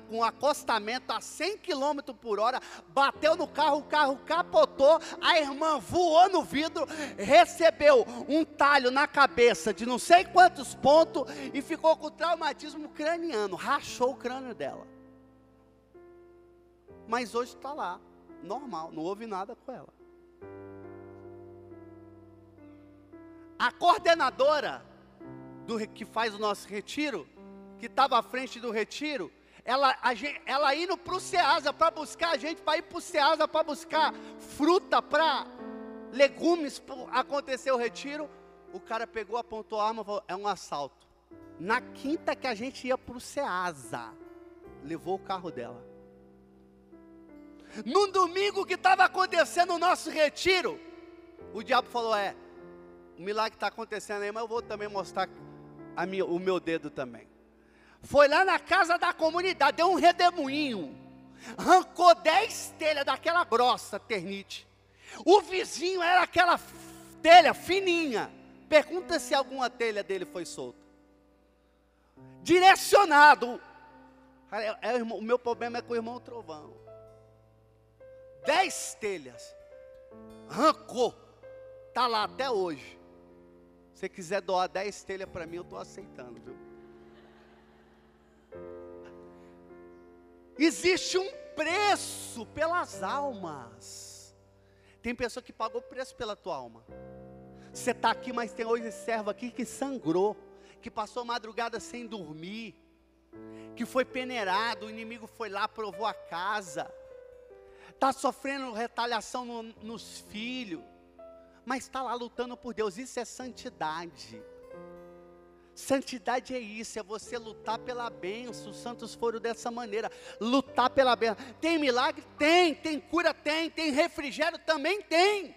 com acostamento a 100 km por hora, bateu no carro, o carro capotou, a irmã voou no vidro, recebeu um talho na cabeça de não sei quantos pontos, e ficou com traumatismo craniano, rachou o crânio dela. Mas hoje está lá, normal, não houve nada com ela. A coordenadora que faz o nosso retiro, que estava à frente do retiro, ela indo para o Ceasa para buscar a gente, para ir para o Ceasa para buscar fruta, para legumes, para acontecer o retiro. O cara pegou, apontou a arma e falou: é um assalto. Na quinta que a gente ia para o Ceasa, levou o carro dela. No domingo que estava acontecendo o nosso retiro, o diabo falou: o milagre está acontecendo aí, mas eu vou também mostrar o meu dedo também. Foi lá na casa da comunidade, deu um redemoinho, arrancou 10 telhas daquela grossa, ternite. O vizinho era aquela telha fininha. Pergunta se alguma telha dele foi solta. Direcionado. O meu problema é com o irmão Trovão. 10 telhas. Arrancou. Está lá até hoje. Se você quiser doar 10 telhas para mim, eu estou aceitando, viu? Existe um preço pelas almas. Tem pessoa que pagou preço pela tua alma. Você está aqui, mas tem hoje servo aqui que sangrou, que passou madrugada sem dormir, que foi peneirado, o inimigo foi lá, provou a casa, está sofrendo retaliação nos filhos, mas está lá lutando por Deus. Isso é santidade. Santidade é isso, é você lutar pela bênção. Os santos foram dessa maneira, lutar pela bênção. Tem milagre? Tem cura? Tem refrigério? Também tem.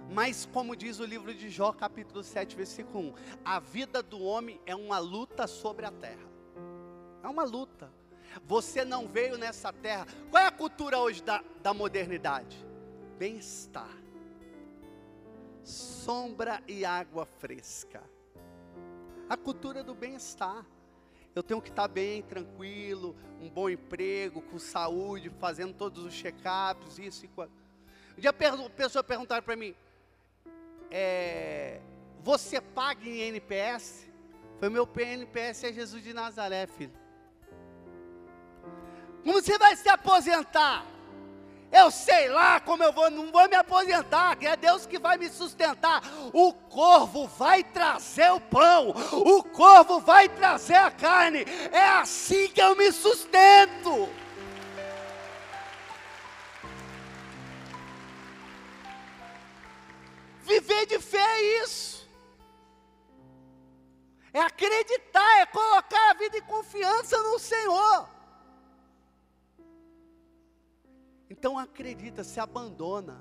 Mas como diz o livro de Jó, capítulo 7, versículo 1, a vida do homem é uma luta sobre a terra. É uma luta. Você não veio nessa terra. Qual é a cultura hoje da modernidade? Bem-estar, sombra e água fresca. A cultura do bem-estar. Eu tenho que estar bem, tranquilo, um bom emprego, com saúde, fazendo todos os check-ups, isso e aquilo. Um dia a pessoa perguntaram para mim: você paga em NPS? Foi: meu NPS é Jesus de Nazaré, filho. Como você vai se aposentar? Eu sei lá como eu vou, não vou me aposentar, que é Deus que vai me sustentar. O corvo vai trazer o pão, o corvo vai trazer a carne, é assim que eu me sustento. Viver de fé é isso, é acreditar, é colocar a vida em confiança no Senhor. Então acredita, se abandona,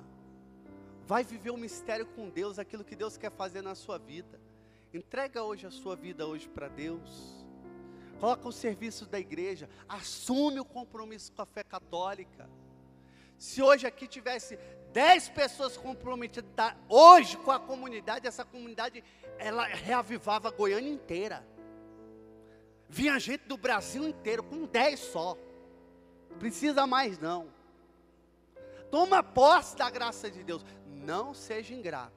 vai viver o mistério com Deus, aquilo que Deus quer fazer na sua vida. Entrega hoje a sua vida hoje para Deus, coloca o serviço da igreja, assume o compromisso com a fé católica. Se hoje aqui tivesse 10 pessoas comprometidas hoje com a comunidade, essa comunidade, ela reavivava a Goiânia inteira. Vinha gente do Brasil inteiro, com 10 só, precisa mais não. Toma posse da graça de Deus. Não seja ingrato.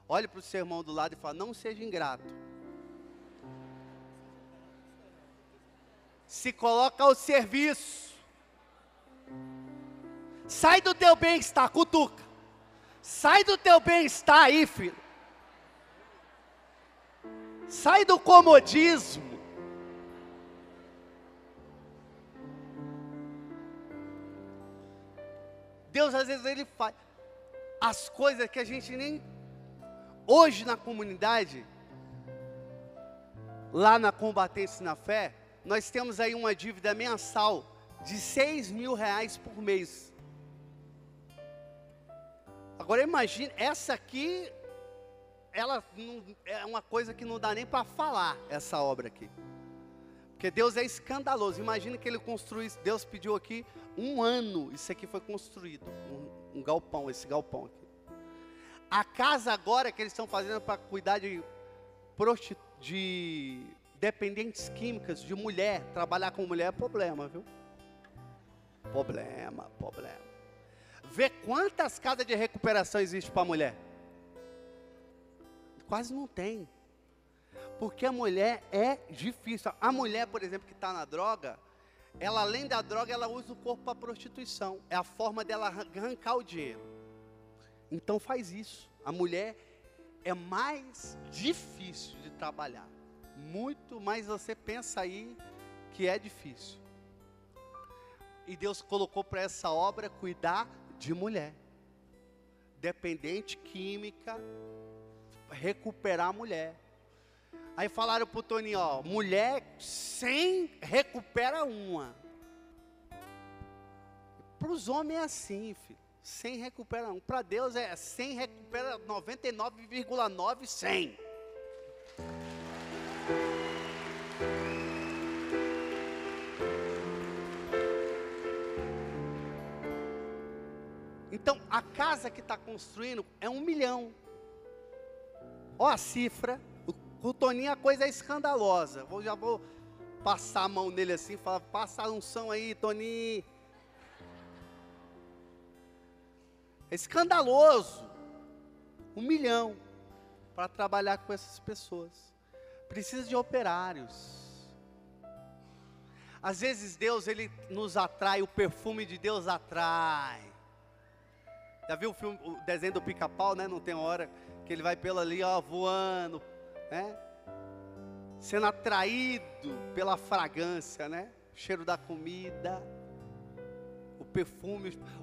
Olhe para o seu irmão do lado e fala: não seja ingrato. Se coloca ao serviço. Sai do teu bem-estar, cutuca. Sai do teu bem-estar aí, filho. Sai do comodismo. Deus às vezes Ele faz as coisas que a gente nem... Hoje na comunidade, lá na Combatentes na Fé, nós temos aí uma dívida mensal de R$6.000 por mês. Agora imagine, essa aqui, ela não, é uma coisa que não dá nem para falar, essa obra aqui. Porque Deus é escandaloso. Imagina que Ele construiu, Deus pediu aqui 1 ano, isso aqui foi construído, um galpão, esse galpão aqui. A casa agora que eles estão fazendo para cuidar de dependentes químicas, de mulher, trabalhar com mulher é problema, viu? Problema. Vê quantas casas de recuperação existem para mulher. Quase não tem. Porque a mulher é difícil. A mulher, por exemplo, que está na droga, ela além da droga, ela usa o corpo para prostituição. É a forma dela arrancar o dinheiro. Então faz isso. A mulher é mais difícil de trabalhar. Muito mais você pensa aí que é difícil. E Deus colocou para essa obra cuidar de mulher. Dependente química, recuperar a mulher. Aí falaram pro Toninho, ó, mulher 100 recupera uma. Para os homens é assim, filho. 100 recupera um. Para Deus é 100 recupera 99,9, 100. Então, a casa que está construindo é 1 milhão. Ó a cifra. O Toninho a coisa é escandalosa. Já vou passar a mão nele assim, falar, passa a unção aí, Toninho. É escandaloso. 1 milhão para trabalhar com essas pessoas. Precisa de operários. Às vezes Deus, Ele nos atrai, o perfume de Deus atrai. Já viu o desenho do Pica-Pau, né? Não tem hora que ele vai pela ali, ó, voando, né? Sendo atraído pela fragrância, né? O cheiro da comida. O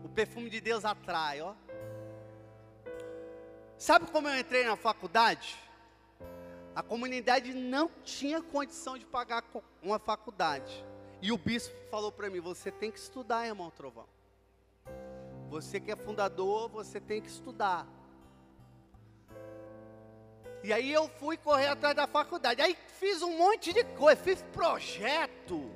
perfume de Deus atrai, ó. Sabe como eu entrei na faculdade? A comunidade não tinha condição de pagar uma faculdade. E o bispo falou para mim, você tem que estudar, irmão Trovão. Você que é fundador, você tem que estudar. E aí eu fui correr atrás da faculdade. Aí fiz um monte de coisa, fiz projeto.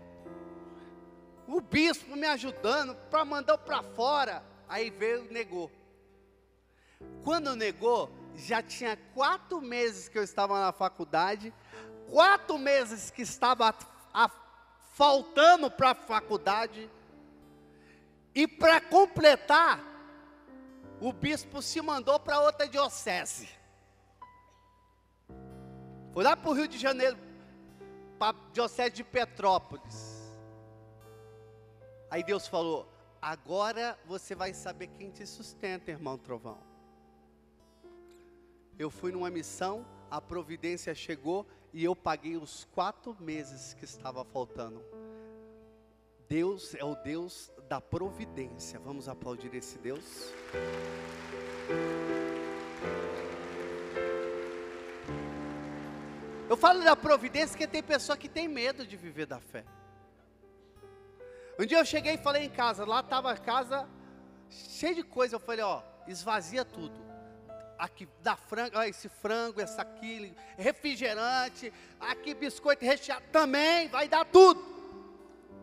O bispo me ajudando, para mandar para fora. Aí veio e negou. Quando negou, já tinha 4 meses que eu estava na faculdade. 4 meses que estava faltando para a faculdade. E para completar, o bispo se mandou para outra diocese. Foi lá para o Rio de Janeiro, para a diocese de Petrópolis. Aí Deus falou, agora você vai saber quem te sustenta, irmão Trovão. Eu fui numa missão, a providência chegou e eu paguei os 4 meses que estava faltando. Deus é o Deus da providência. Vamos aplaudir esse Deus? Eu falo da providência porque tem pessoa que tem medo de viver da fé. Um dia eu cheguei e falei em casa, lá estava a casa cheia de coisa. Eu falei, ó, esvazia tudo. Aqui dá frango, ó, esse frango, essa aqui, refrigerante, aqui biscoito recheado também, vai dar tudo.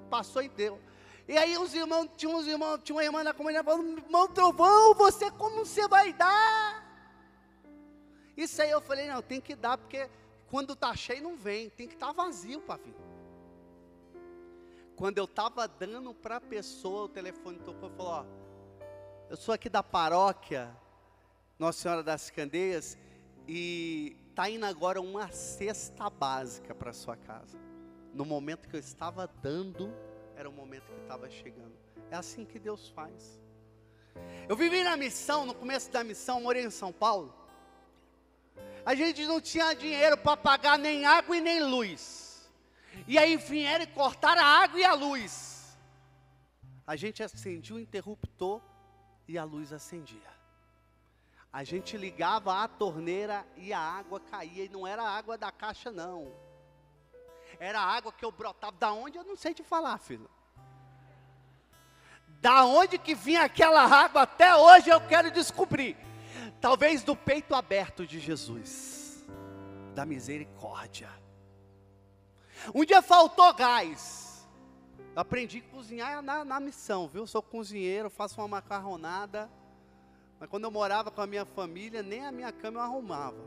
Passou e deu. E aí tinha uma irmã na comunidade falando, irmão Trovão, como você vai dar? Isso aí eu falei, não, tem que dar, porque quando está cheio não vem, tem que estar vazio para vir. Quando eu estava dando para a pessoa, o telefone tocou e falou, ó, eu sou aqui da paróquia Nossa Senhora das Candeias, e está indo agora uma cesta básica para sua casa. No momento que eu estava dando, era o momento que estava chegando. É assim que Deus faz. Eu vivi na missão, no começo da missão, morei em São Paulo. A gente não tinha dinheiro para pagar nem água e nem luz. E aí vieram e cortaram a água e a luz. A gente acendia o interruptor e a luz acendia. A gente ligava a torneira e a água caía. E não era a água da caixa, não. Era a água que eu brotava. Da onde? Eu não sei te falar, filho. Da onde que vinha aquela água até hoje eu quero descobrir. Talvez do peito aberto de Jesus. Da misericórdia. Um dia faltou gás. Eu aprendi a cozinhar na missão, viu? Sou cozinheiro, faço uma macarronada. Mas quando eu morava com a minha família, nem a minha cama eu arrumava.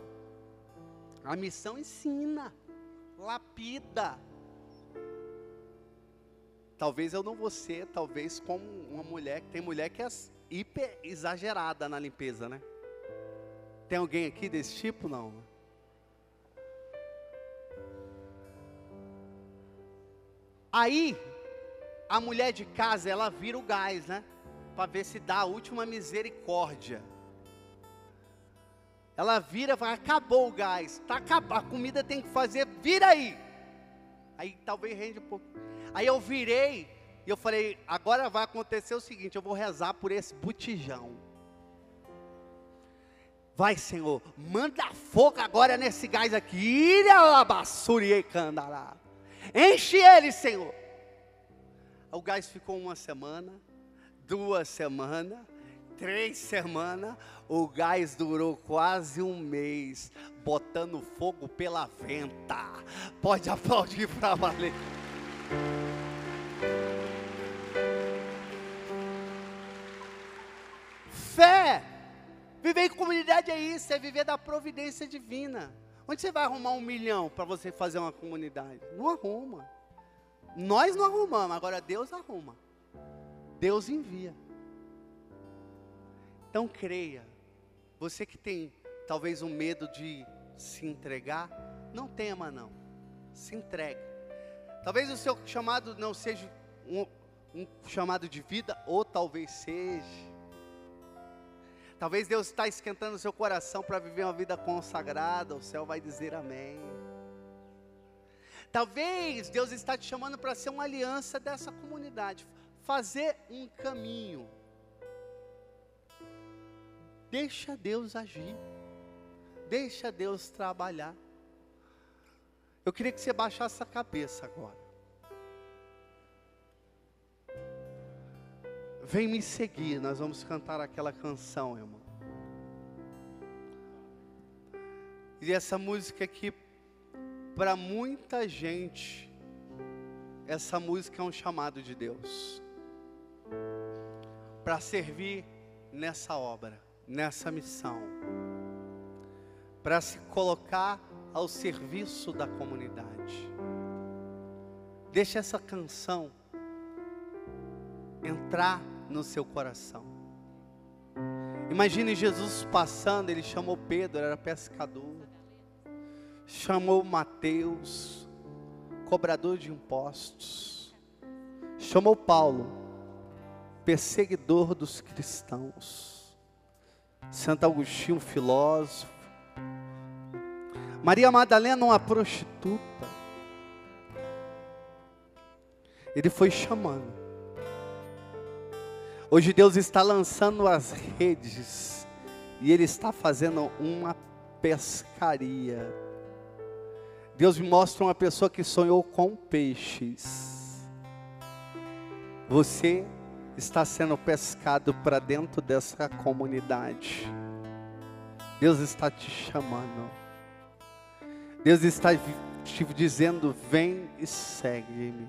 A missão ensina. Lapida. Talvez eu não vou ser, talvez como uma mulher, tem mulher que é hiper exagerada na limpeza, né? Tem alguém aqui desse tipo? Não. Aí, a mulher de casa, ela vira o gás, né? Para ver se dá a última misericórdia. Ela vira e fala, acabou o gás, tá acabando, a comida tem que fazer, vira aí. Aí talvez rende um pouco. Aí eu virei e eu falei, agora vai acontecer o seguinte, eu vou rezar por esse botijão. Vai, Senhor, manda fogo agora nesse gás aqui. Enche ele, Senhor. O gás ficou 1 semana, 2 semanas, 3 semanas. O gás durou quase 1 mês, botando fogo pela venta. Pode aplaudir para valer. Fé. Viver em comunidade é isso, é viver da providência divina. Onde você vai arrumar 1 milhão para você fazer uma comunidade? Não arruma. Nós não arrumamos, agora Deus arruma. Deus envia. Então creia. Você que tem talvez um medo de se entregar, não tema não. Se entregue. Talvez o seu chamado não seja um chamado de vida, ou talvez seja. Talvez Deus está esquentando o seu coração para viver uma vida consagrada, o céu vai dizer amém. Talvez Deus está te chamando para ser uma aliança dessa comunidade, fazer um caminho. Deixa Deus agir, deixa Deus trabalhar. Eu queria que você baixasse a cabeça agora. Vem me seguir, nós vamos cantar aquela canção, irmão. E essa música aqui, para muita gente, essa música é um chamado de Deus. Para servir nessa obra, nessa missão. Para se colocar ao serviço da comunidade. Deixa essa canção entrar no seu coração. Imagine Jesus passando, ele chamou Pedro, era pescador. Chamou Mateus, cobrador de impostos. Chamou Paulo, perseguidor dos cristãos. Santo Agostinho, filósofo. Maria Madalena, uma prostituta. Ele foi chamando. Hoje Deus está lançando as redes e Ele está fazendo uma pescaria. Deus me mostra uma pessoa que sonhou com peixes. Você está sendo pescado para dentro dessa comunidade. Deus está te chamando. Deus está te dizendo, vem e segue-me.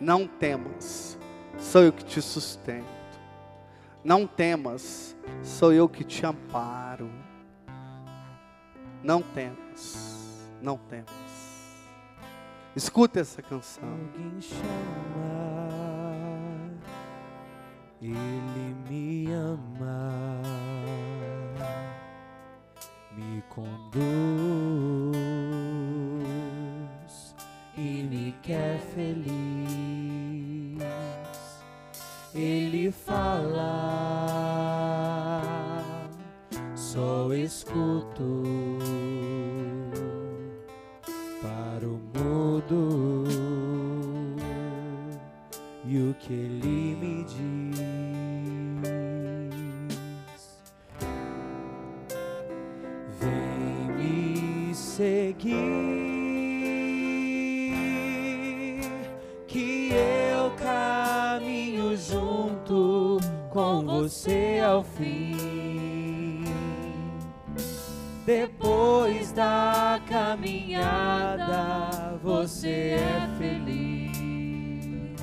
Não temas, sou eu que te sustento. Não temas, sou eu que te amparo. Não temas, não temas. Escuta essa canção. Alguém chama, Ele me ama, me conduz e me quer feliz. Ele fala, só escuto. Para o mudo e o que Ele me diz. Vem me seguir, que eu caminho junto com você ao fim. Depois da caminhada, você é feliz.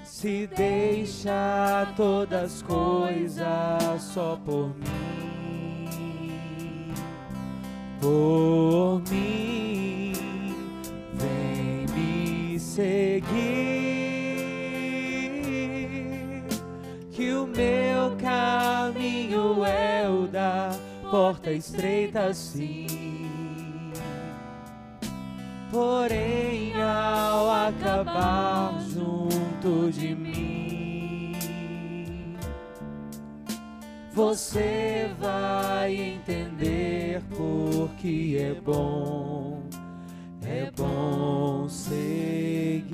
Se deixa todas as coisas só por mim. Por mim, vem me seguir, que o meu caminho é o da porta estreita sim. Porém, ao acabar junto de mim, você vai entender porque é bom seguir.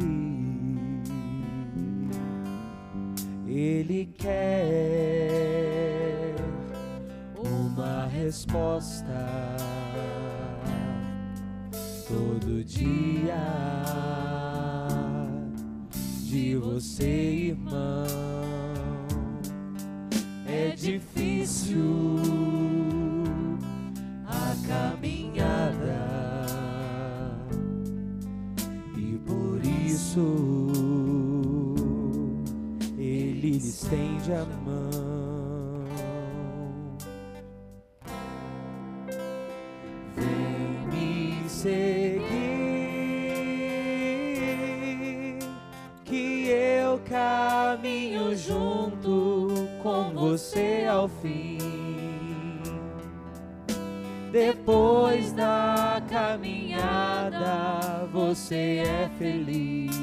Ele quer uma resposta todo dia de você, irmão. É difícil a caminhada e por isso Ele lhe estende a mão. Vem me seguir, que eu caminho junto com você ao fim. Depois da caminhada você é feliz.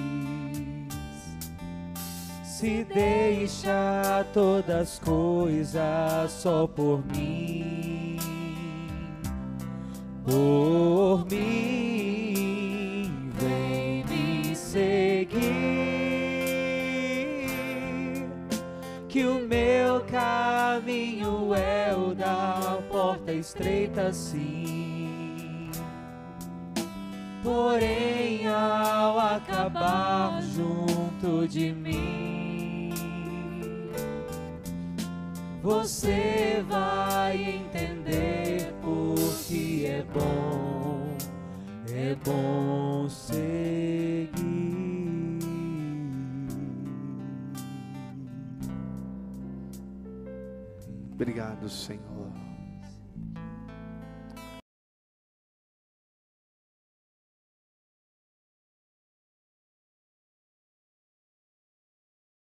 Se deixa todas as coisas só por mim, por mim. Vem me seguir, que o meu caminho é o da porta estreita, sim. Porém, ao acabar junto de mim, você vai entender porque é bom seguir. Obrigado, Senhor.